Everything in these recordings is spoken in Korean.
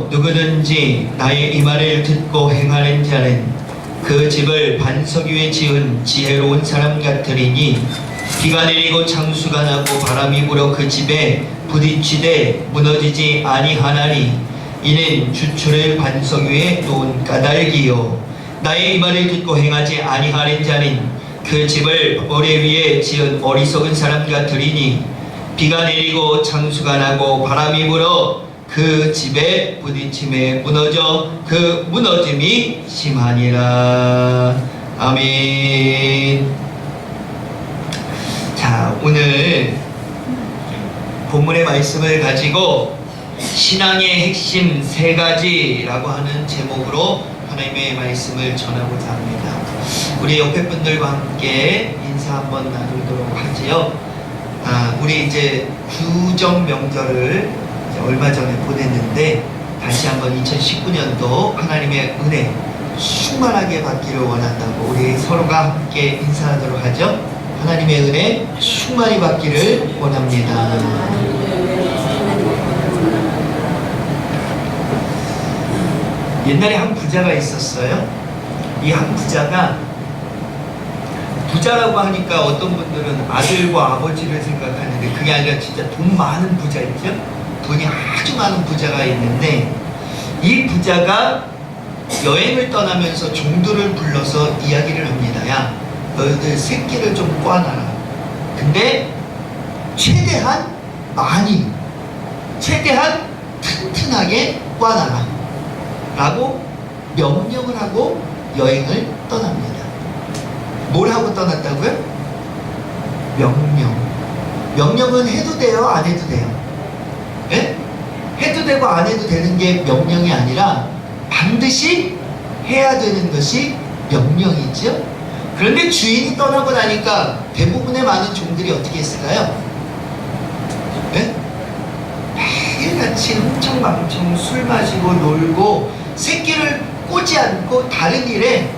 또 누구든지 나의 이 말을 듣고 행하는 자는 그 집을 반석 위에 지은 지혜로운 사람 같으리니 비가 내리고 창수가 나고 바람이 불어 그 집에 부딪히되 무너지지 아니하나니 이는 주추를 반석 위에 놓은 까닭이요 나의 이 말을 듣고 행하지 아니하는 자는 그 집을 모래 위에 지은 어리석은 사람 같으리니 비가 내리고 창수가 나고 바람이 불어 그 집에 부딪힘에 무너져 그 무너짐이 심하니라. 아멘. 자, 오늘 본문의 말씀을 가지고 신앙의 핵심 세 가지라고 하는 제목으로 하나님의 말씀을 전하고자 합니다. 우리 옆에 분들과 함께 인사 한번 나누도록 하지요. 우리 이제 구정 명절을 이제 얼마 전에 보냈는데 다시 한번 2019년도 하나님의 은혜 충만하게 받기를 원한다고 우리 서로가 함께 인사하도록 하죠. 하나님의 은혜 충만히 받기를 원합니다. 옛날에 한 부자가 있었어요. 이 한 부자가 부자라고 하니까 어떤 분들은 아들과 아버지를 생각하는데 그게 아니라 진짜 돈 많은 부자 있죠? 돈이 아주 많은 부자가 있는데 이 부자가 여행을 떠나면서 종들을 불러서 이야기를 합니다. 야, 너희들 새끼를 좀 꽈놔라. 근데 최대한 많이, 최대한 튼튼하게 꽈놔라 라고 명령을 하고 여행을 떠납니다. 뭘 하고 떠났다고요? 명령은 해도 돼요? 안 해도 돼요? 예? 해도 되고 안 해도 되는 게 명령이 아니라 반드시 해야 되는 것이 명령이죠. 그런데 주인이 떠나고 나니까 대부분의 많은 종들이 어떻게 했을까요? 예? 매일같이 흥청망청 술 마시고 놀고 새끼를 꼬지 않고 다른 일에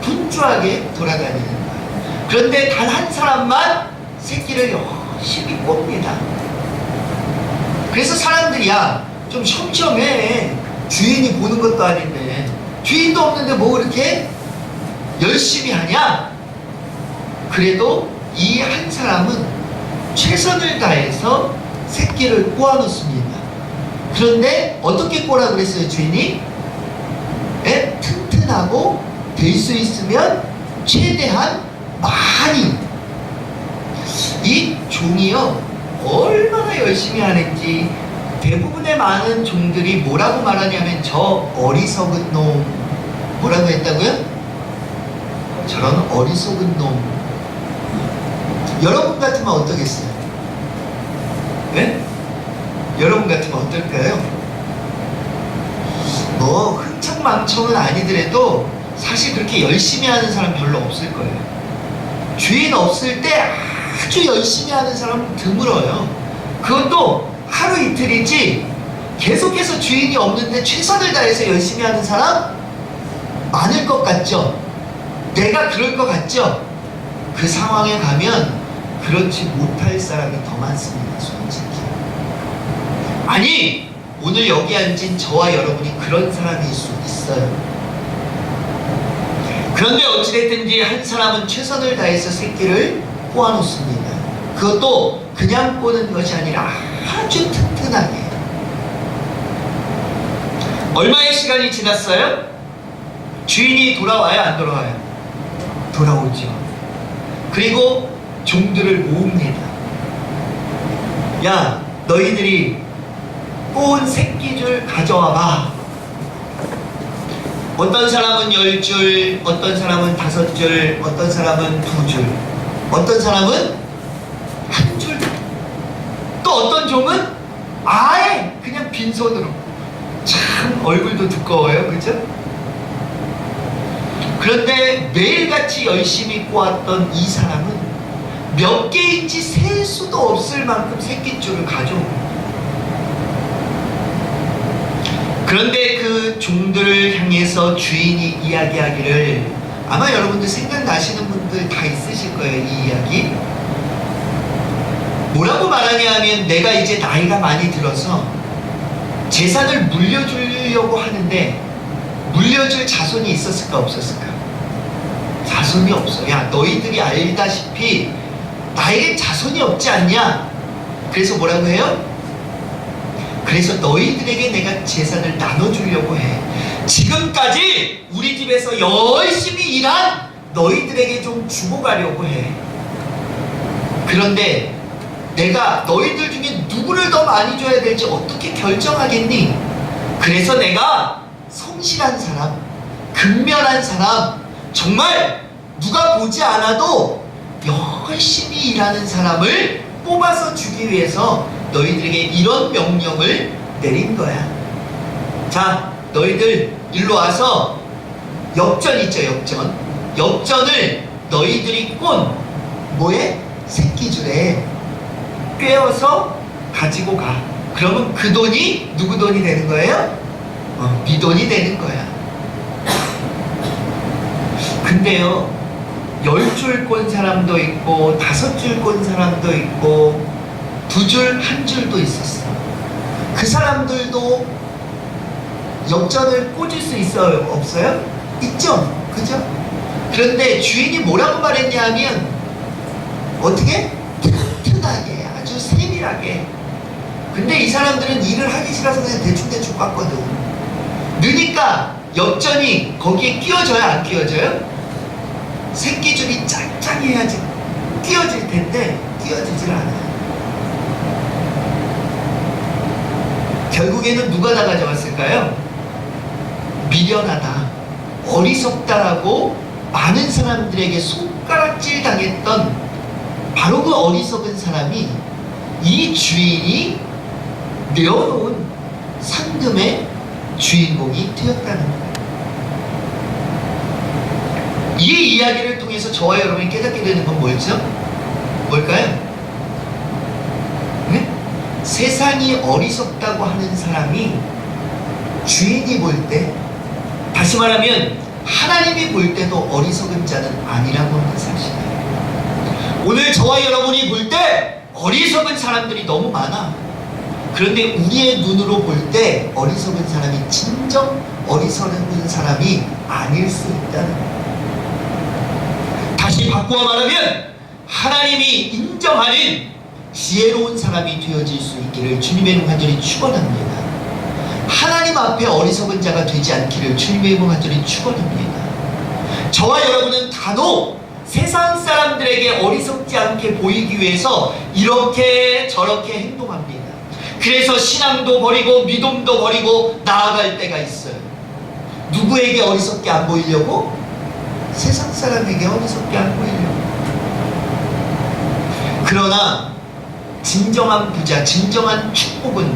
분주하게 돌아다니는 거예요. 그런데 단 한 사람만 새끼를 열심히 꼽니다. 그래서 사람들이 야, 좀 쫌쫌해. 주인이 보는 것도 아닌데 주인도 없는데 뭐 그렇게 열심히 하냐? 그래도 이 한 사람은 최선을 다해서 새끼를 꼬아놓습니다. 그런데 어떻게 꼬라 그랬어요, 주인이? 예? 튼튼하고 될 수 있으면 최대한 많이. 이 종이요 얼마나 열심히 하는지 대부분의 많은 종들이 뭐라고 말하냐면 저 어리석은 놈. 뭐라고 했다고요? 저런 어리석은 놈. 여러분 같으면 어떠겠어요? 네? 여러분 같으면 어떨까요? 뭐 흥청망청은 아니더라도 사실 그렇게 열심히 하는 사람 별로 없을 거예요. 주인 없을 때 아주 열심히 하는 사람은 드물어요. 그것도 하루 이틀이지 계속해서 주인이 없는데 최선을 다해서 열심히 하는 사람 많을 것 같죠? 내가 그럴 것 같죠? 그 상황에 가면 그렇지 못할 사람이 더 많습니다, 솔직히. 아니, 오늘 여기 앉은 저와 여러분이 그런 사람일 수 있어요. 그런데 어찌됐든지 한 사람은 최선을 다해서 새끼를 꼬아놓습니다. 그것도 그냥 꼬는 것이 아니라 아주 튼튼하게. 얼마의 시간이 지났어요? 주인이 돌아와요, 안 돌아와요? 돌아오죠. 그리고 종들을 모읍니다. 야, 너희들이 꼬은 새끼줄 가져와봐. 어떤 사람은 10줄, 어떤 사람은 5줄, 어떤 사람은 2줄, 어떤 사람은 1줄, 또 어떤 종은 아예 그냥 빈손으로. 참 얼굴도 두꺼워요, 그죠? 그런데 매일같이 열심히 꼬았던 이 사람은 몇 개인지 셀 수도 없을 만큼 새끼줄을 가져옵니다. 그런데 그 종들을 향해서 주인이 이야기하기를, 아마 여러분들 생각나시는 분들 다 있으실 거예요, 이 이야기. 뭐라고 말하냐 하면, 내가 이제 나이가 많이 들어서 재산을 물려주려고 하는데 물려줄 자손이 있었을까 없었을까? 자손이 없어. 야, 너희들이 알다시피 나에게 자손이 없지 않냐? 그래서 뭐라고 해요? 그래서 너희들에게 내가 재산을 나눠주려고 해. 지금까지 우리 집에서 열심히 일한 너희들에게 좀 주고 가려고 해. 그런데 내가 너희들 중에 누구를 더 많이 줘야 될지 어떻게 결정하겠니? 그래서 내가 성실한 사람, 근면한 사람, 정말 누가 보지 않아도 열심히 일하는 사람을 뽑아서 주기 위해서 너희들에게 이런 명령을 내린 거야. 자, 너희들 일로 와서 엽전 있죠, 엽전. 엽전을 너희들이 꼰 뭐에? 새끼줄에 꿰어서 가지고 가. 그러면 그 돈이 누구 돈이 되는 거예요? 네 돈이 되는 거야. 근데요, 10줄 꼰 사람도 있고 5줄 꼰 사람도 있고 2줄, 1줄도 있었어. 그 사람들도 엽전을 꽂을 수 있어요? 없어요? 있죠? 그죠? 그런데 주인이 뭐라고 말했냐 하면 어떻게? 튼튼하게, 아주 세밀하게. 근데 이 사람들은 일을 하기 싫어서 그냥 대충대충 깎거든. 넣으니까 엽전이 거기에 끼워져요? 안 끼워져요? 새끼줄이 짱짱해야지 끼워질 텐데 끼워지질 않아요. 결국에는 누가 다 가져갔을까요? 미련하다, 어리석다라고 많은 사람들에게 손가락질 당했던 바로 그 어리석은 사람이 이 주인이 내어놓은 상금의 주인공이 되었다는 거예요. 이 이야기를 통해서 저와 여러분이 깨닫게 되는 건 뭐였죠? 뭘까요? 네? 세상이 어리석다고 하는 사람이 주인이 볼 때, 다시 말하면 하나님이 볼 때도 어리석은 자는 아니라고 하는 사실이에요. 오늘 저와 여러분이 볼 때 어리석은 사람들이 너무 많아. 그런데 우리의 눈으로 볼 때 어리석은 사람이 진정 어리석은 사람이 아닐 수 있다는 거예요. 다시 바꾸어 말하면 하나님이 인정하는 지혜로운 사람이 되어질 수 있기를 주님의 이름 간절히 축원합니다. 하나님 앞에 어리석은 자가 되지 않기를 주님의 이름 간절히 축원합니다. 저와 여러분은 간혹 세상 사람들에게 어리석지 않게 보이기 위해서 이렇게 저렇게 행동합니다. 그래서 신앙도 버리고 믿음도 버리고 나아갈 때가 있어요. 누구에게 어리석게 안 보이려고? 세상 사람에게 어리석게 안 보이려고. 그러나 진정한 부자, 진정한 축복은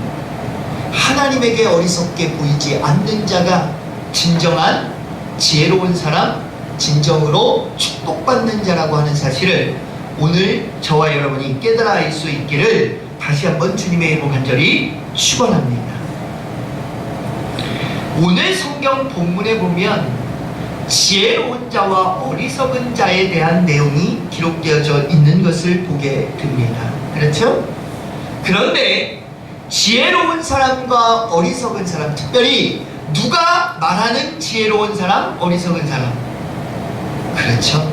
하나님에게 어리석게 보이지 않는 자가 진정한 지혜로운 사람, 진정으로 축복받는 자라고 하는 사실을 오늘 저와 여러분이 깨달아 알 수 있기를 다시 한번 주님의 이름으로 간절히 축원합니다. 오늘 성경 본문에 보면 지혜로운 자와 어리석은 자에 대한 내용이 기록되어져 있는 것을 보게 됩니다. 그렇죠? 그런데 지혜로운 사람과 어리석은 사람, 특별히 누가 말하는 지혜로운 사람, 어리석은 사람? 그렇죠?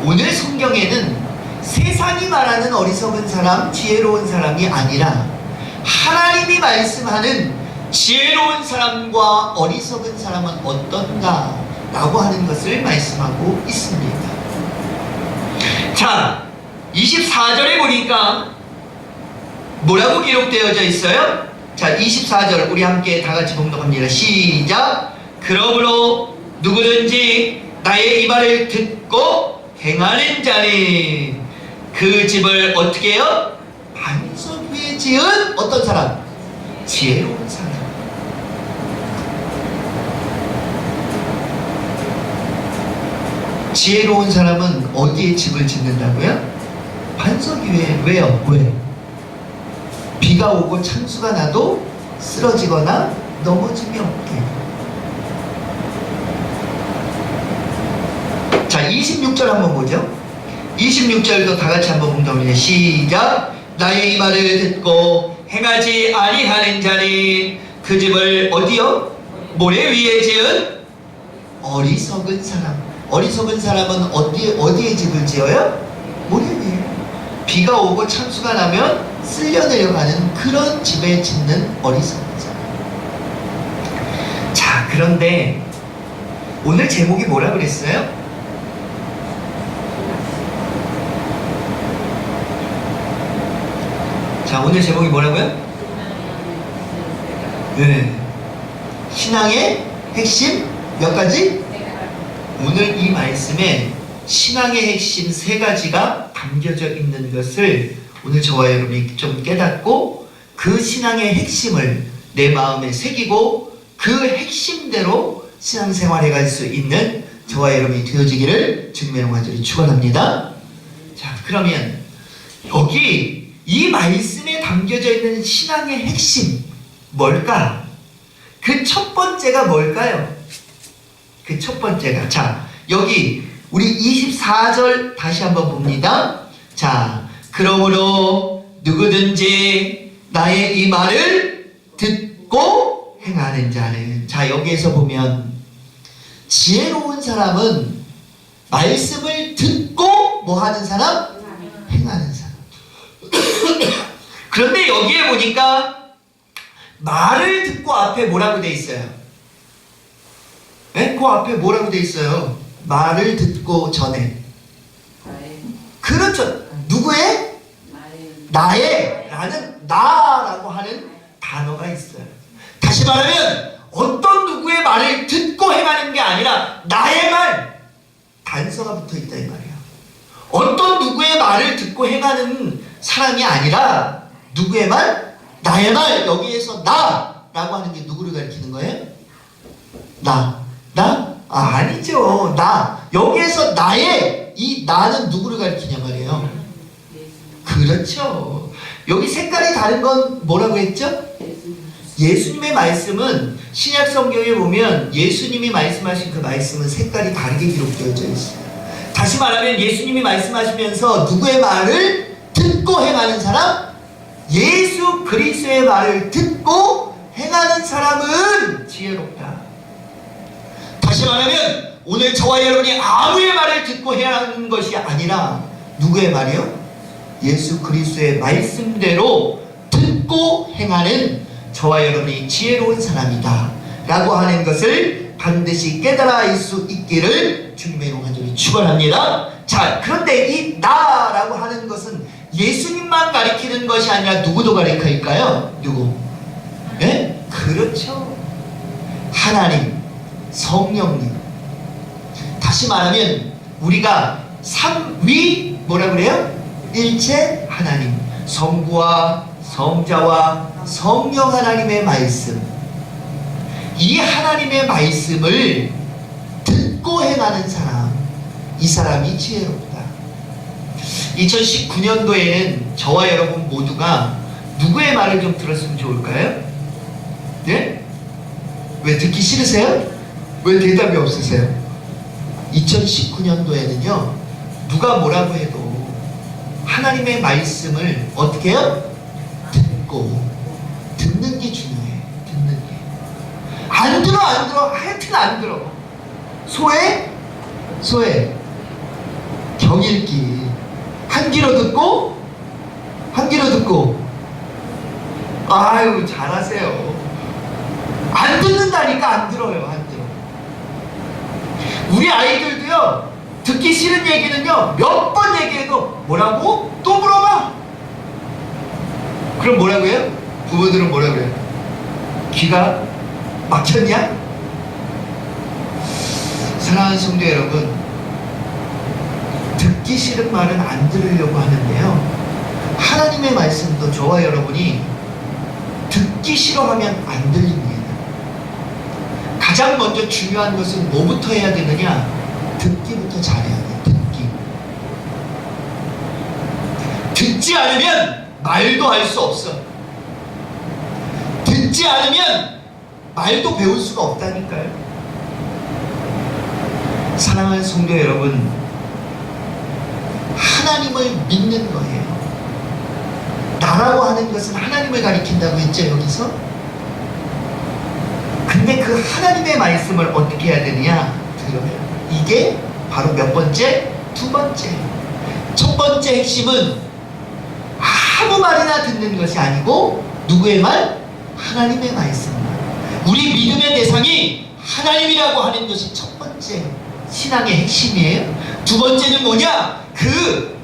오늘 성경에는 세상이 말하는 어리석은 사람, 지혜로운 사람이 아니라 하나님이 말씀하는 지혜로운 사람과 어리석은 사람은 어떤가 라고 하는 것을 말씀하고 있습니다. 자, 24절에 보니까 뭐라고 기록되어져 있어요? 자, 24절 우리 함께 다 같이 봉독합니다. 시작! 그러므로 누구든지 나의 이 말을 듣고 행하는 자는 그 집을 어떻게 해요? 반석 위에 지은 어떤 사람? 지혜로운 사람. 지혜로운 사람은 어디에 집을 짓는다고요? 반석 위에. 왜요? 왜? 비가 오고 창수가 나도 쓰러지거나 넘어짐이 없게. 자, 26절 한번 보죠. 26절도 다 같이 한번 봉독합니다. 시작! 나의 이 말을 듣고 행하지 아니하는 자는 그 집을 어디요? 모래 위에 지은 어리석은 사람. 어리석은 사람은 어디에 집을 지어요? 모래 위에. 비가 오고 창수가 나면 쓸려 내려가는 그런 집에 짓는 어리석은 사람. 자, 그런데 오늘 제목이 뭐라 그랬어요? 자, 오늘 제목이 뭐라고요? 네. 신앙의 핵심 몇 가지? 오늘 이 말씀에 신앙의 핵심 세 가지가 담겨져 있는 것을 오늘 저와 여러분이 좀 깨닫고 그 신앙의 핵심을 내 마음에 새기고 그 핵심대로 신앙생활해 갈 수 있는 저와 여러분이 되어지기를 주님의 간절히 축원합니다. 자, 그러면 여기 이 말씀에 담겨져 있는 신앙의 핵심 뭘까? 그 첫 번째가 뭘까요? 그 첫 번째가, 자, 여기 우리 24절 다시 한번 봅니다. 자, 그러므로 누구든지 나의 이 말을 듣고 행하는 자는, 자, 여기에서 보면 지혜로운 사람은 말씀을 듣고 뭐 하는 사람? 행하는 사람. 그런데 여기에 보니까 말을 듣고 앞에 뭐라고 돼 있어요? 네? 그 앞에 뭐라고 돼 있어요? 말을 듣고 전에. 그렇죠. 누구의? 나의. 라는 나라고 하는 단어가 있어요. 다시 말하면 어떤 누구의 말을 듣고 행하는 게 아니라 나의 말, 단서가 붙어 있다 이 말이에요. 어떤 누구의 말을 듣고 행하는 사람이 아니라 누구의 말? 나의 말. 여기에서 나라고 하는 게 누구를 가리키는 거예요? 나? 아니죠. 나. 여기에서 나의, 이 나는 누구를 가리키냐 말이에요. 그렇죠. 여기 색깔이 다른 건 뭐라고 했죠? 예수님의 말씀은 신약 성경에 보면 예수님이 말씀하신 그 말씀은 색깔이 다르게 기록되어져 있어요. 다시 말하면 예수님이 말씀하시면서 누구의 말을 듣고 행하는 사람? 예수 그리스도의 말을 듣고 행하는 사람은 지혜롭다. 다시 말하면 오늘 저와 여러분이 아무의 말을 듣고 해야 하는 것이 아니라 누구의 말이요? 예수 그리스도의 말씀대로 듣고 행하는 저와 여러분이 지혜로운 사람이다 라고 하는 것을 반드시 깨달아 알 수 있기를 주님의 이름으로 간절히 축원합니다. 자, 그런데 이 나라고 하는 것은 예수님만 가리키는 것이 아니라 누구도 가리킬까요? 누구? 예? 그렇죠. 하나님, 성령님. 다시 말하면 우리가 삼위 뭐라 그래요? 일체 하나님, 성부와 성자와 성령 하나님의 말씀. 이 하나님의 말씀을 듣고 행하는 사람, 이 사람이 지혜롭다. 2019년도에는 저와 여러분 모두가 누구의 말을 좀 들었으면 좋을까요? 네? 왜 듣기 싫으세요? 왜 대답이 없으세요? 2019년도에는요 누가 뭐라고 해도 하나님의 말씀을 어떻게 해요? 듣는 게 중요해. 듣는 게. 안 들어 하여튼 안 들어. 소외 경읽기. 한 귀로 듣고 아유 잘하세요. 안 듣는다니까. 안 들어요. 안 들어. 우리 아이들도요 듣기 싫은 얘기는요 몇 번 얘기해도 뭐라고? 또 물어봐. 그럼 뭐라고 해요? 부모들은 뭐라고 해요? 귀가 막혔냐? 사랑하는 성도 여러분, 듣기 싫은 말은 안 들으려고 하는데요 하나님의 말씀도 저와 여러분이 듣기 싫어하면 안 들립니다. 가장 먼저 중요한 것은 뭐부터 해야 되느냐? 듣기부터 잘해야 돼. 듣지 않으면 말도 할 수 없어. 듣지 않으면 말도 배울 수가 없다니까요. 사랑하는 성도 여러분, 하나님을 믿는 거예요. 나라고 하는 것은 하나님을 가리킨다고 했죠, 여기서. 근데 그 하나님의 말씀을 어떻게 해야 되느냐? 들어요. 이게 바로 몇 번째? 두 번째. 첫 번째 핵심은 아무 말이나 듣는 것이 아니고 누구의 말? 하나님의 말씀. 우리 믿음의 대상이 하나님이라고 하는 것이 첫 번째 신앙의 핵심이에요. 두 번째는 뭐냐? 그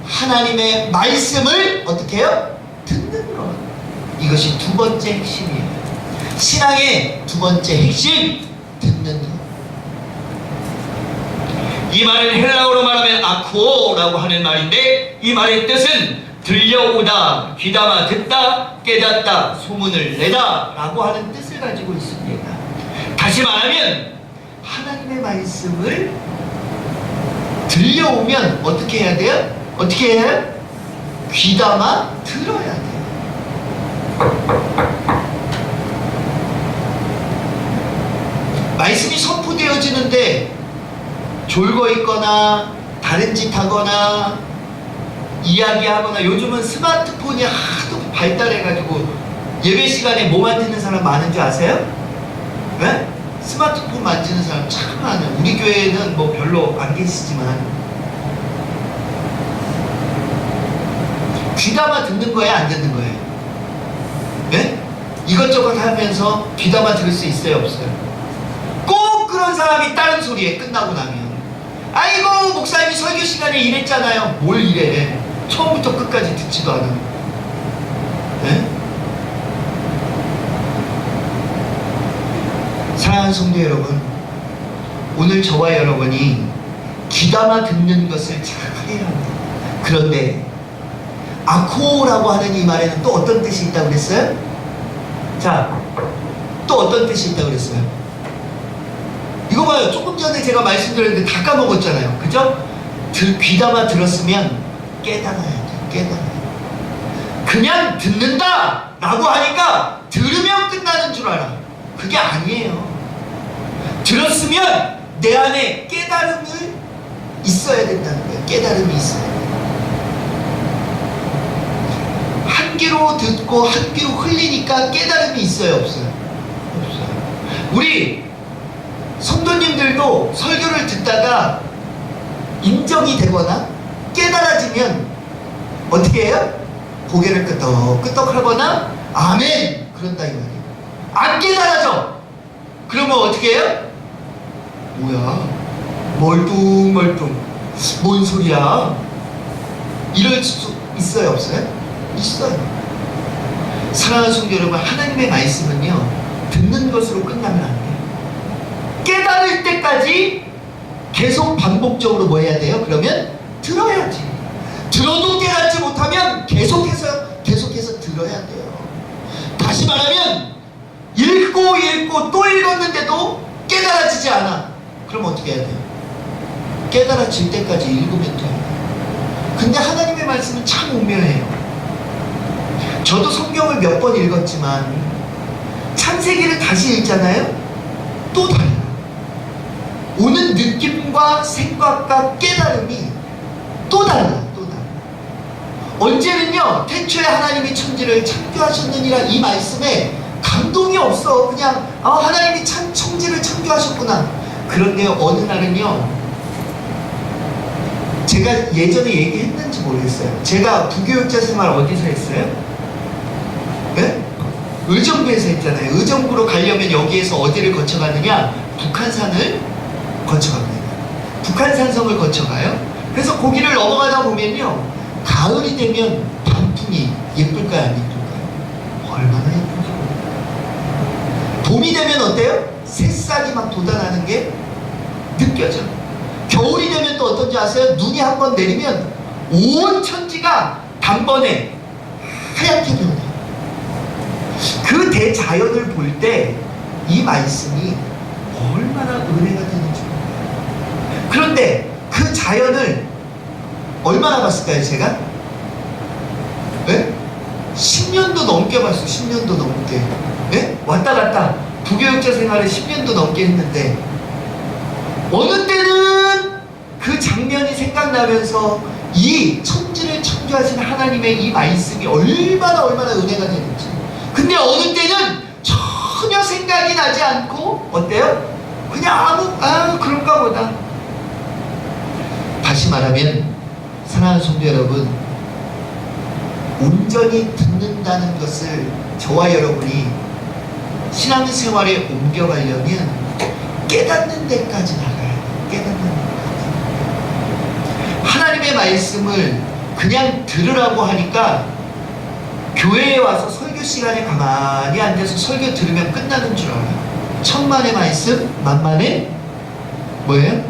하나님의 말씀을 어떻게 해요? 듣는 것. 이것이 두 번째 핵심이에요. 신앙의 두 번째 핵심, 듣는 것. 이 말은 헬라어로 말하면 아쿠오라고 하는 말인데, 이 말의 뜻은 들려오다, 귀담아 듣다, 깨닫다, 소문을 내다 라고 하는 뜻을 가지고 있습니다. 다시 말하면 하나님의 말씀을 들려오면 어떻게 해야 돼요? 어떻게 해요? 귀담아 들어야 돼요. 말씀이 선포되어지는데 졸고 있거나 다른 짓 하거나 이야기하거나, 요즘은 스마트폰이 하도 발달해가지고 예배 시간에 뭐 만지는 사람 많은 줄 아세요? 네? 스마트폰 만지는 사람 참 많아요. 우리 교회는 뭐 별로 안 계시지만. 귀담아 듣는 거예요, 안 듣는 거예요? 네? 이것저것 하면서 귀담아 들을 수 있어요, 없어요? 꼭 그런 사람이 다른 소리에 끝나고 나면, 아이고 목사님이 설교 시간에 이랬잖아요. 뭘 이래? 처음부터 끝까지 듣지도 않아. 네? 사랑하는 성도 여러분, 오늘 저와 여러분이 귀담아 듣는 것을 잘해야 합니다. 그런데 아코라고 하는 이 말에는 또 어떤 뜻이 있다고 그랬어요? 자, 또 어떤 뜻이 있다고 그랬어요? 이거 봐요. 조금 전에 제가 말씀드렸는데 다 까먹었잖아요. 그죠? 귀담아 들었으면 깨달아야 돼요. 깨달아야 돼요. 그냥 듣는다 라고 하니까 들으면 끝나는 줄 알아. 그게 아니에요. 들었으면 내 안에 깨달음을 있어야 된다는 거예요. 깨달음이 있어야 돼요. 한 귀로 듣고 한 귀로 흘리니까 깨달음이 있어요, 없어요? 없어요. 우리 성도님들도 설교를 듣다가 인정이 되거나 깨달아지면 어떻게 해요? 고개를 끄덕끄덕 하거나 아멘 그런다 이 말이에요. 안 깨달아져. 그러면 어떻게 해요? 뭐야, 멀뚱멀뚱 뭔 소리야, 이럴 수 있어요, 없어요? 있어요. 사랑하는 성도 여러분, 하나님의 말씀은요 듣는 것으로 끝나면 안 돼요. 깨달을 때까지 계속 반복적으로 뭐 해야 돼요? 그러면 들어야지. 들어도 깨닫지 못하면 계속해서 들어야 돼요. 다시 말하면 읽고 또 읽었는데도 깨달아지지 않아. 그럼 어떻게 해야 돼요? 깨달아질 때까지 읽으면 돼요. 근데 하나님의 말씀은 참 오묘해요. 저도 성경을 몇 번 읽었지만 창세기를 다시 읽잖아요. 또 달라요. 오는 느낌과 생각과 깨달음이 또 달라요. 또 달라요. 언제는요 태초에 하나님이 천지를 창조하셨느니라 이 말씀에 감동이 없어. 그냥 하나님이 참 천지를 창조하셨구나. 그런데 어느 날은요, 제가 예전에 얘기했는지 모르겠어요. 제가 부교육자 생활 어디서 했어요? 네? 의정부에서 했잖아요. 의정부로 가려면 여기에서 어디를 거쳐가느냐? 북한산을 거쳐갑니다. 북한산성을 거쳐가요. 그래서 거기를 넘어가다 보면요, 가을이 되면 단풍이 예쁠까요, 안 예쁠까요? 얼마나 예쁘죠. 봄이 되면 어때요? 새싹이 막 돋아나는 게 느껴져요. 겨울이 되면 또 어떤지 아세요? 눈이 한 번 내리면 온 천지가 단번에 하얗게 변해요. 그 대자연을 볼 때 이 말씀이 얼마나 은혜가 되는지. 그런데 그 자연을 얼마나 봤을까요, 제가? 네? 10년도 넘게 봤어요. 10년도 넘게. 네? 왔다 갔다 부교육자 생활을 10년도 넘게 했는데, 어느 때는 그 장면이 생각나면서 이 천지를 창조하신 하나님의 이 말씀이 얼마나 은혜가 되는지. 근데 어느 때는 전혀 생각이 나지 않고 어때요? 그냥 그런가 보다. 다시 말하면 사랑하는 성도 여러분, 온전히 듣는다는 것을 저와 여러분이 신앙생활에 옮겨가려면 깨닫는 데까지 나가야 돼요. 깨닫는 데까지. 하나님의 말씀을 그냥 들으라고 하니까 교회에 와서 설교 시간에 가만히 앉아서 설교 들으면 끝나는 줄 알아요. 천만의 말씀, 만만의 뭐예요?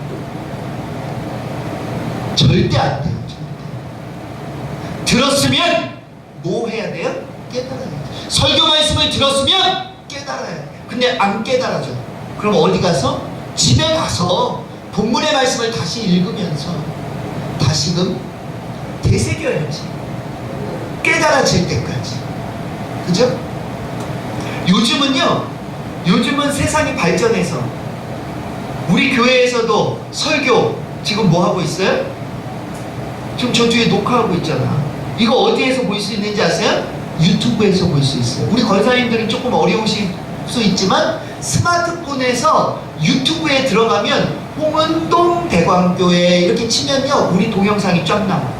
절대 안 돼요. 절대. 들었으면 뭐 해야 돼요? 깨달아야 돼요. 설교 말씀을 들었으면 깨달아야 돼요. 근데 안 깨달아져. 그럼 어디 가서? 집에 가서 본문의 말씀을 다시 읽으면서 다시금 되새겨야지. 깨달아질 때까지. 그죠? 요즘은 세상이 발전해서 우리 교회에서도 설교 지금 뭐 하고 있어요? 지금 저 뒤에 녹화하고 있잖아. 이거 어디에서 볼 수 있는지 아세요? 유튜브에서 볼 수 있어요. 우리 권사님들은 조금 어려우실 수 있지만 스마트폰에서 유튜브에 들어가면 홍은동 대광교회 이렇게 치면요 우리 동영상이 쫙 나와요.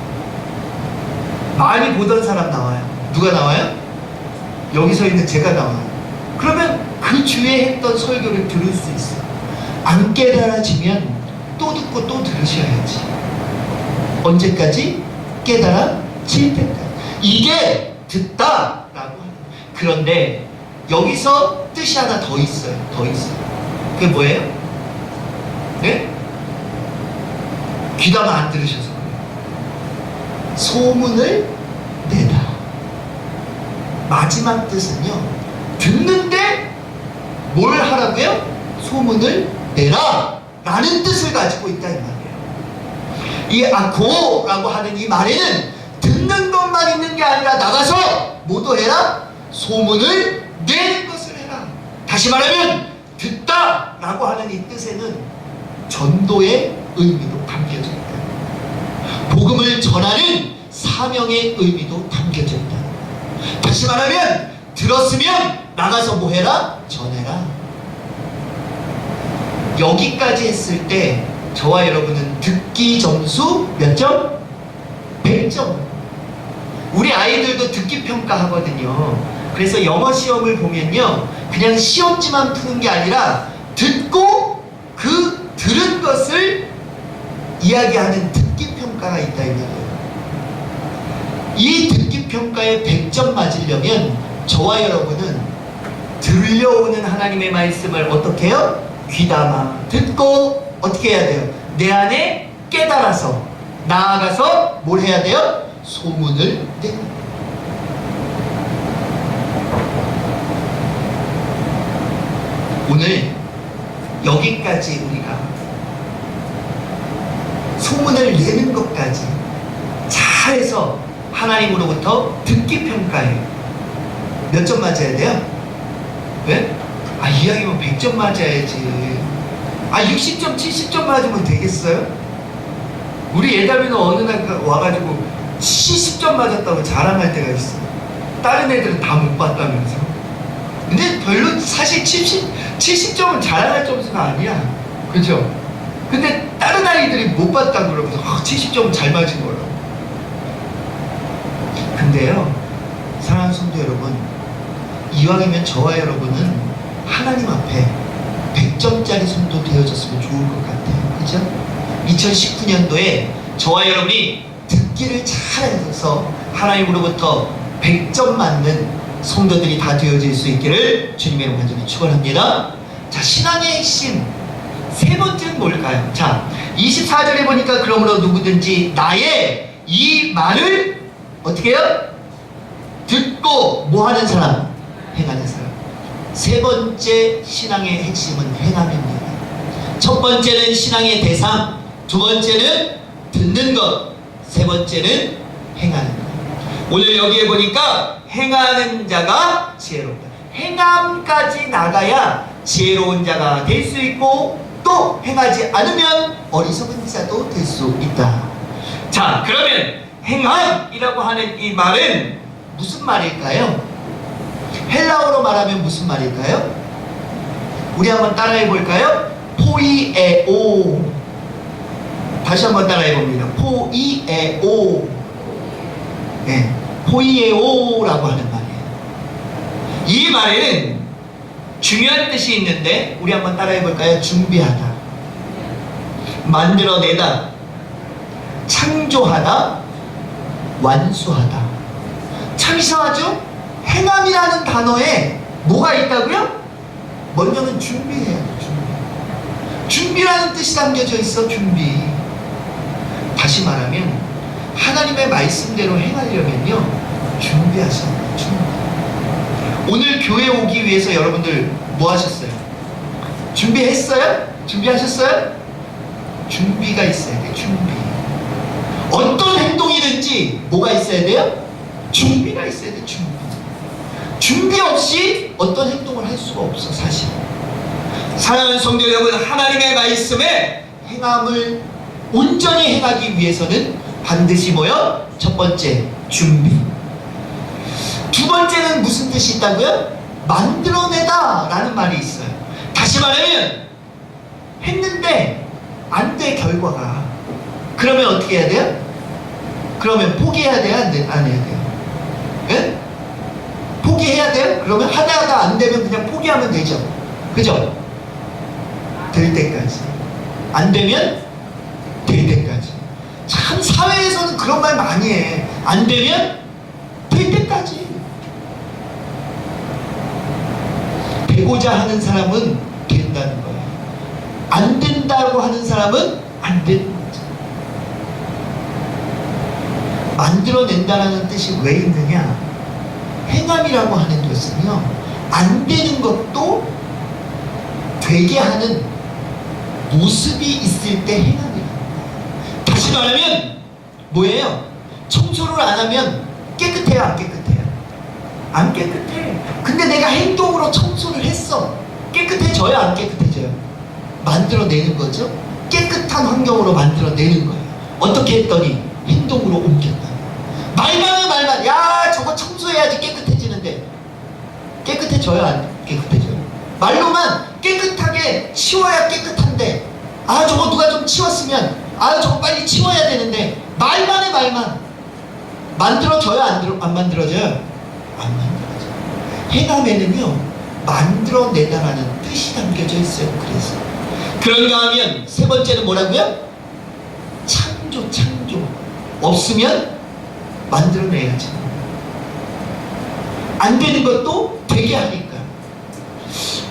많이 보던 사람 나와요. 누가 나와요? 여기 서 있는 제가 나와요. 그러면 그 주에 했던 설교를 들을 수 있어요. 안 깨달아지면 또 듣고 또 들으셔야지. 언제까지? 깨달아질 때까지. 이게 듣다라고 하는. 그런데 여기서 뜻이 하나 더 있어요. 그게 뭐예요? 네? 귀담아 안 들으셔서 그래요. 소문을 내다. 마지막 뜻은요, 듣는데 뭘 하라고요? 소문을 내라 라는 뜻을 가지고 있다 이 말이에요. 이 고라고 하는 이 말에는 듣는 것만 있는 게 아니라 나가서 뭐도 해라? 소문을 내는 것을 해라. 다시 말하면 듣다 라고 하는 이 뜻에는 전도의 의미도 담겨져 있다. 복음을 전하는 사명의 의미도 담겨져 있다. 다시 말하면 들었으면 나가서 뭐 해라? 전해라. 여기까지 했을 때 저와 여러분은 듣기 점수 몇 점? 100점. 우리 아이들도 듣기 평가하거든요. 그래서 영어 시험을 보면요 그냥 시험지만 푸는 게 아니라 듣고 그 들은 것을 이야기하는 듣기 평가가 있다 이 말이에요. 이 듣기 평가에 100점 맞으려면 저와 여러분은 들려오는 하나님의 말씀을 어떻게 해요? 귀담아 듣고 어떻게 해야 돼요? 내 안에 깨달아서 나아가서 뭘 해야 돼요? 소문을 내는. 오늘 여기까지 우리가 소문을 내는 것까지 잘해서 하나님으로부터 듣기 평가에 몇 점 맞아야 돼요? 왜? 이야기면 100점 맞아야지. 60점, 70점 맞으면 되겠어요? 우리 예담이는 어느 날 와가지고 70점 맞았다고 자랑할 때가 있어. 다른 애들은 다 못 봤다면서. 근데 별로 사실 70점은 자랑할 점수가 아니야. 그죠? 근데 다른 아이들이 못 봤다고 그러면서 70점은 잘 맞은 거라고. 근데요, 사랑하는 성도 여러분, 이왕이면 저와 여러분은 하나님 앞에 100점짜리 성도 되어졌으면 좋을 것 같아요. 그죠? 2019년도에 저와 여러분이 듣기를 잘해서 하나님으로부터 100점 맞는 성도들이 다 되어질 수 있기를 주님의 이름으로 간절히 축원합니다. 자, 신앙의 핵심 세 번째는 뭘까요? 자, 24절에 보니까 그러므로 누구든지 나의 이 말을 어떻게 해요? 듣고 뭐 하는 사람? 행하는 사람. 세 번째 신앙의 핵심은 행함입니다. 첫 번째는 신앙의 대상, 두 번째는 듣는 것, 세 번째는 행하는 것. 오늘 여기에 보니까 행하는 자가 지혜롭다. 행함까지 나가야 지혜로운 자가 될 수 있고 또 또 행하지 않으면 어리석은 자도 될 수 있다. 자, 그러면 행함이라고 하는 이 말은 무슨 말일까요? 헬라어로 말하면 무슨 말일까요? 우리 한번 따라해 볼까요? 포이에오. 다시 한번 따라해 봅니다. 포이에오. 네, 포이에오라고 하는 말이에요. 이 말에는 중요한 뜻이 있는데 우리 한번 따라해 볼까요? 준비하다, 만들어내다, 창조하다, 완수하다. 참 이상하죠? 행함이라는 단어에 뭐가 있다고요? 먼저는 준비해야 돼. 준비라는 뜻이 담겨져 있어. 준비. 다시 말하면 하나님의 말씀대로 행하려면요, 준비하셔야 돼요. 준비. 오늘 교회 오기 위해서 여러분들 뭐 하셨어요? 준비했어요? 준비하셨어요? 준비가 있어야 돼요. 준비. 어떤 행동이든지 뭐가 있어야 돼요? 준비가 있어야 돼요. 준비. 준비 없이 어떤 행동을 할 수가 없어. 사실 사랑하는 성도 여러분, 하나님의 말씀에 행함을 온전히 행하기 위해서는 반드시 뭐요? 첫 번째, 준비. 두 번째는 무슨 뜻이 있다고요? 만들어내다 라는 말이 있어요. 다시 말하면 했는데 안 돼, 결과가. 그러면 어떻게 해야 돼요? 그러면 포기해야 돼요? 안 해야 돼요? 예? 포기해야 돼요? 그러면 하다가 안 되면 그냥 포기하면 되죠. 그죠? 될 때까지. 안 되면 될 때까지. 참 사회에서는 그런 말 많이 해. 안 되면 될 때까지. 되고자 하는 사람은 된다는 거예요. 안 된다고 하는 사람은 안 되는 거죠. 만들어낸다라는 뜻이 왜 있느냐? 행함이라고 하는 것은요, 안 되는 것도 되게 하는 모습이 있을 때 행함이라는 거예요. 다시 말하면 뭐예요? 청소를 안 하면 깨끗해요, 안 깨끗해요? 안 깨끗해. 근데 내가 행동으로 청소를 했어. 깨끗해져요, 안 깨끗해져요? 만들어내는 거죠. 깨끗한 환경으로 만들어내는 거예요. 어떻게 했더니 행동으로 옮겼다. 말만 해, 말만. 야, 저거 청소해야지 깨끗해지는데 깨끗해져요, 안 깨끗해져요? 말로만 깨끗하게 치워야 깨끗한데, 아, 저거 누가 좀 치웠으면, 아, 저거 빨리 치워야 되는데, 말만 해, 말만. 만들어져요, 안 만들어져요? 안 만들어져요. 행함에는요, 만들어내다라는 뜻이 담겨져 있어요. 그래서 그런가 하면 세 번째는 뭐라고요? 창조. 없으면 만들어내야지. 안 되는 것도 되게 하니까.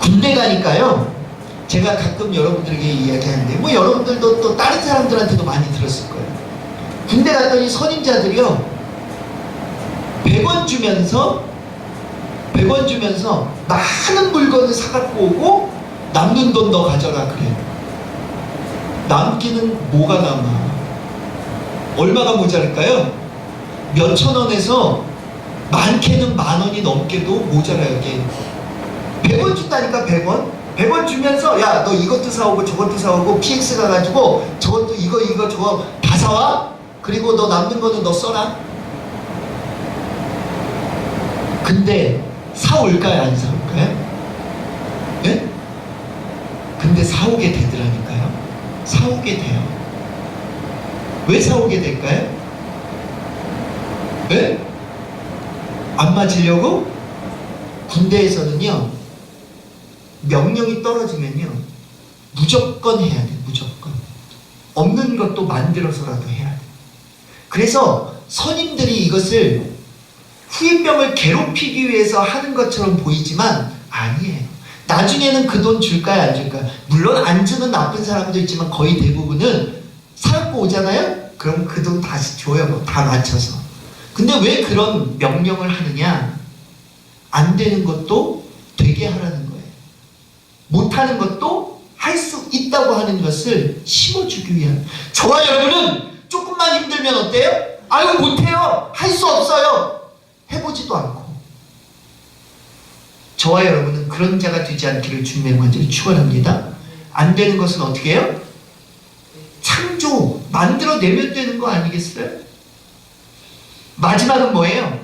군대 가니까요, 제가 가끔 여러분들에게 이야기하는데, 뭐 여러분들도 또 다른 사람들한테도 많이 들었을 거예요. 군대 갔더니 선임자들이요, 100원 주면서 많은 물건을 사갖고 오고 남는 돈 너 가져라 그래요. 남기는 뭐가 남아? 얼마가 모자랄까요? 몇천 원에서 많게는 10,000원이 넘게도 모자라요. 이게 100원 준다니까. 100원 주면서, 야, 너 이것도 사오고 저것도 사오고 PX 가가지고 저것도 이거 저거 다 사와. 그리고 너 남는 거는 너 써라. 근데 사올까요, 안 사올까요? 예? 근데 사오게 되더라니까요. 사오게 돼요. 왜 사오게 될까요? 예? 안 맞으려고? 군대에서는요, 명령이 떨어지면요, 무조건 해야 돼. 무조건. 없는 것도 만들어서라도 해야 돼. 그래서 선임들이 이것을 후임병을 괴롭히기 위해서 하는 것처럼 보이지만 아니에요. 나중에는 그 돈 줄까요, 안 줄까요? 물론 안 주는 나쁜 사람도 있지만 거의 대부분은 사갖고 오잖아요? 그럼 그 돈 다시 줘요. 뭐 다 맞춰서. 근데 왜 그런 명령을 하느냐? 안 되는 것도 되게 하라는 거예요. 못하는 것도 할 수 있다고 하는 것을 심어주기 위한. 저와 여러분은 조금만 힘들면 어때요? 아유, 못해요. 할 수 없어요. 해보지도 않고. 저와 여러분은 그런 자가 되지 않기를 주님의 먼저 축원합니다. 안 되는 것은 어떻게 해요? 창조, 만들어내면 되는 거 아니겠어요? 마지막은 뭐예요?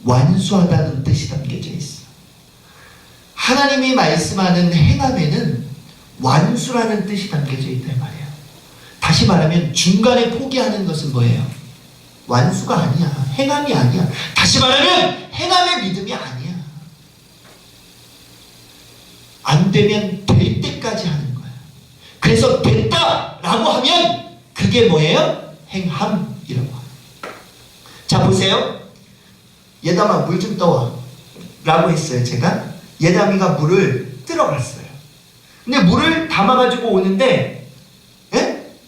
완수하다는 뜻이 담겨져 있어. 하나님이 말씀하는 행함에는 완수라는 뜻이 담겨져 있단 말이에요. 다시 말하면 중간에 포기하는 것은 뭐예요? 완수가 아니야. 행함이 아니야. 다시 말하면 행함의 믿음이 아니야. 안 되면 될 때까지 하는 거야. 그래서 됐다라고 하면 그게 뭐예요? 행함이라고 해요. 자, 보세요. 예담아, 물 좀 떠와 라고 했어요. 제가 예담이가 물을 뜨러갔어요. 근데 물을 담아가지고 오는데,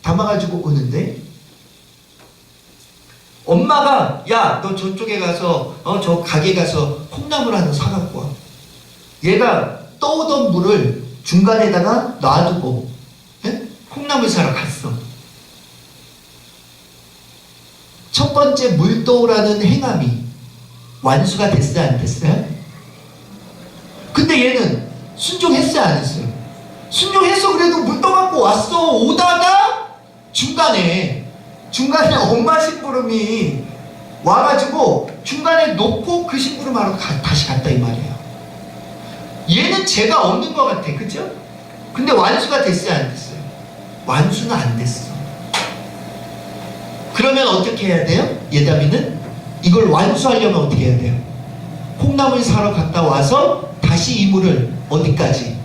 담아가지고 오는데 엄마가 야, 너 저쪽에 가서 저 가게 가서 콩나물 하나 사갖고 와. 얘가 떠오던 물을 중간에다가 놔두고 콩나물 사러 갔어. 첫 번째 물 떠오라는 행함이 완수가 됐어요, 안 됐어요? 근데 얘는 순종했어요, 안 했어요? 순종했어. 그래도 물 떠갖고 왔어. 오다가 중간에 엄마 심부름이 와가지고 중간에 놓고 그 심부름하러 다시 갔다 이 말이에요. 얘는 죄가 없는 것 같아, 그죠? 근데 완수가 됐어요, 안 됐어요? 완수는 안 됐어. 그러면 어떻게 해야 돼요? 예담이는 이걸 완수하려면 어떻게 해야 돼요? 콩나물 사러 갔다 와서 다시 이 물을 어디까지?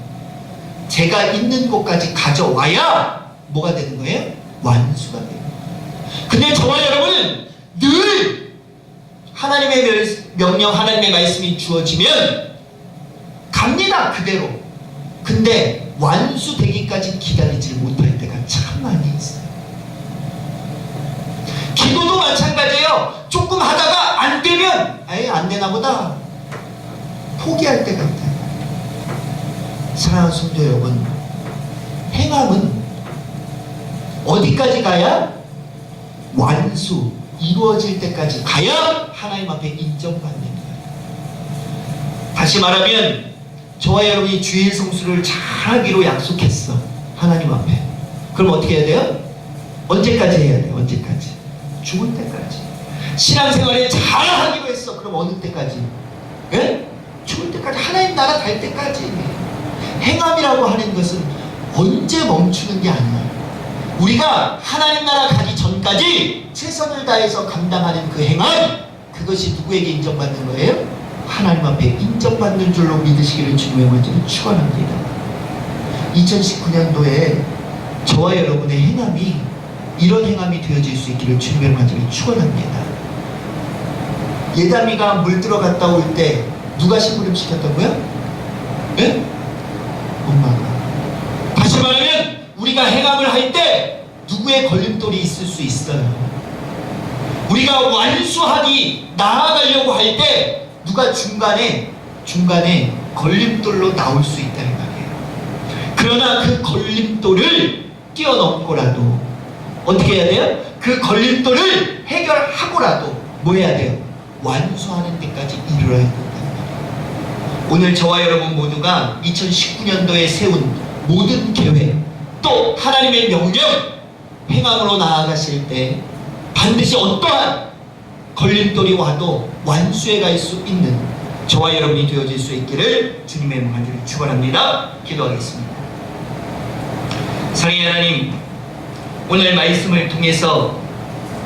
제가 있는 곳까지 가져와야 뭐가 되는 거예요? 완수가 되는 거예요. 근데 저와 여러분은 늘 하나님의 명령, 하나님의 말씀이 주어지면 갑니다, 그대로. 근데 완수되기까지 기다리지 못할 때가 참 많이 있어요. 기도도 마찬가지예요. 조금 하다가 안 되면 아예 안 되나 보다 포기할 때가 있다. 사랑하는 성도 여러분, 행함은 어디까지 가야? 완수, 이루어질 때까지 가야 하나님 앞에 인정받는 거예요. 다시 말하면 저와 여러분이 주일 성수를 잘하기로 약속했어, 하나님 앞에. 그럼 어떻게 해야 돼요? 언제까지 해야 돼요? 언제까지? 죽을 때까지. 신앙생활을 잘하기로 했어. 그럼 어느 때까지? 예? 죽을 때까지. 하나님 나라 갈 때까지. 행함이라고 하는 것은 언제 멈추는 게 아니야. 우리가 하나님 나라 가기 전까지 최선을 다해서 감당하는 그 행함, 그것이 누구에게 인정받는 거예요? 하나님 앞에 인정받는 줄로 믿으시기를 주님의 먼저는 축원합니다. 2019년도에 저와 여러분의 행함이 이런 행함이 되어질 수 있기를 주님의 먼저는 축원합니다. 예담이가 물 들어갔다 올 때 누가 심부름 시켰다고요? 네? 엄마가. 다시 말하면 우리가 행함을 할 때 누구의 걸림돌이 있을 수 있어요. 우리가 완수하기 나아가려고 할 때 누가 중간에 걸림돌로 나올 수 있다는 말이에요. 그러나 그 걸림돌을 뛰어넘고라도 어떻게 해야 돼요? 그 걸림돌을 해결하고라도 뭐 해야 돼요? 완수하는 데까지 이르러야 된다는 말이에요. 오늘 저와 여러분 모두가 2019년도에 세운 모든 계획, 또 하나님의 명령, 행함으로 나아가실 때 반드시 어떠한 걸림돌이 와도 완수해 갈 수 있는 저와 여러분이 되어질 수 있기를 주님의 이름으로 축원합니다. 기도하겠습니다. 사랑의 하나님, 오늘 말씀을 통해서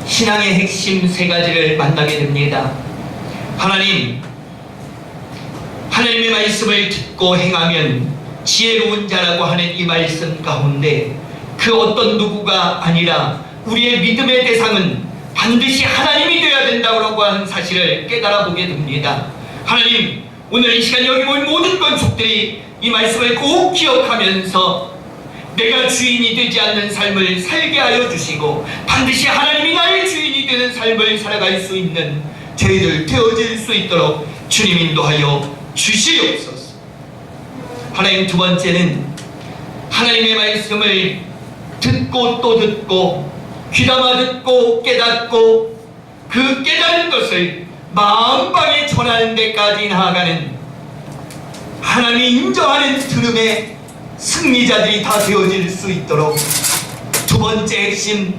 신앙의 핵심 세 가지를 만나게 됩니다. 하나님, 하나님의 말씀을 듣고 행하면 지혜로운 자라고 하는 이 말씀 가운데 그 어떤 누구가 아니라 우리의 믿음의 대상은 반드시 하나님이 되어야 된다고 하는 사실을 깨달아 보게 됩니다. 하나님, 오늘 이 시간 여기 모인 모든 건축들이 이 말씀을 꼭 기억하면서 내가 주인이 되지 않는 삶을 살게 하여 주시고 반드시 하나님이 나의 주인이 되는 삶을 살아갈 수 있는 저희들 되어질 수 있도록 주님 인도하여 주시옵소서. 하나님, 두 번째는 하나님의 말씀을 듣고 또 듣고 귀담아 듣고 깨닫고 그 깨달은 것을 마음방에 전하는 데까지 나아가는 하나님이 인정하는 들음의 승리자들이 다 되어질 수 있도록 두 번째 핵심,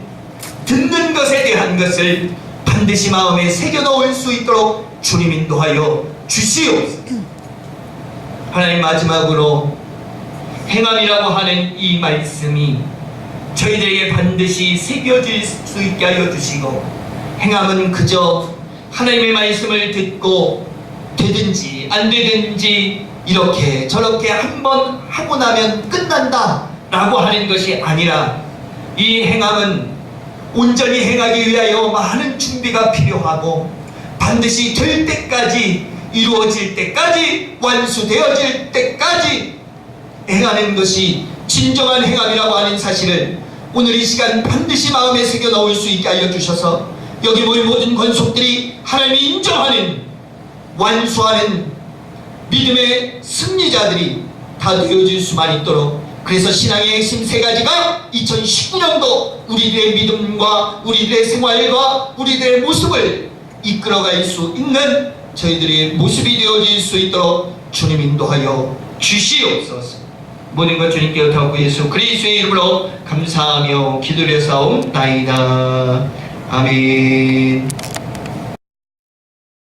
듣는 것에 대한 것을 반드시 마음에 새겨놓을 수 있도록 주님 인도하여 주시옵소서. 하나님, 마지막으로 행함이라고 하는 이 말씀이 저희들에게 반드시 새겨질 수 있게 하여 주시고, 행함은 그저 하나님의 말씀을 듣고 되든지 안 되든지 이렇게 저렇게 한번 하고 나면 끝난다 라고 하는 것이 아니라, 이 행함은 온전히 행하기 위하여 많은 준비가 필요하고 반드시 될 때까지, 이루어질 때까지, 완수되어질 때까지 행하는 것이 진정한 행함이라고 하는 사실을 오늘 이 시간 반드시 마음에 새겨 넣을 수 있게 알려 주셔서, 여기 모인 모든 권속들이 하나님이 인정하는, 완수하는 믿음의 승리자들이 다 되어질 수만 있도록, 그래서 신앙의 핵심 세 가지가 2019년도 우리들의 믿음과 우리들의 생활과 우리들의 모습을 이끌어갈 수 있는 저희들의 모습이 되어질 수 있도록 주님 인도하여 주시옵소서. 모든 것 주님께 의탁하고 예수 그리스도의 이름으로 감사하며 기도를 사옵나이다. 아멘.